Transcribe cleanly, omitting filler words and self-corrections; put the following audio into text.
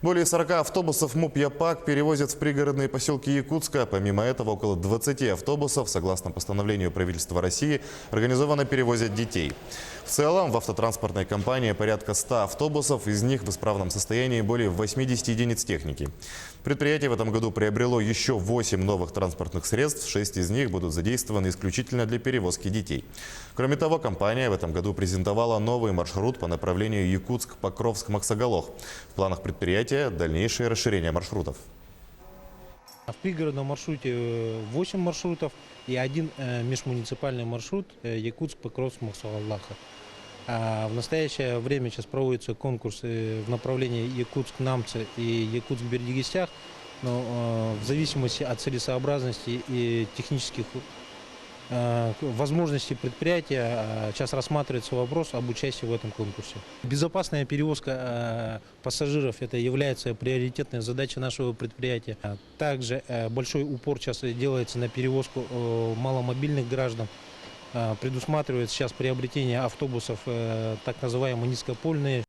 Более 40 автобусов МУП «Япак» перевозят в пригородные поселки Якутска. Помимо этого, около 20 автобусов, согласно постановлению правительства России, организованно перевозят детей. В целом, в автотранспортной компании порядка 100 автобусов, из них в исправном состоянии более 80 единиц техники. Предприятие в этом году приобрело еще 8 новых транспортных средств, 6 из них будут задействованы исключительно для перевозки детей. Кроме того, компания в этом году презентовала новый маршрут по направлению Якутск-Покровск-Максоголох. В планах предприятия дальнейшее расширение маршрутов. В пригородном маршруте 8 маршрутов и один межмуниципальный маршрут Якутск-Покровск-Максоголох. В настоящее время сейчас проводятся конкурсы в направлении Якутск-Намцы и Якутск-Бердигистях, но в зависимости от целесообразности и технических возможностей предприятия сейчас рассматривается вопрос об участии в этом конкурсе. Безопасная перевозка пассажиров – это является приоритетной задачей нашего предприятия. Также большой упор сейчас делается на перевозку маломобильных граждан. Предусматривается сейчас приобретение автобусов так называемые низкопольные.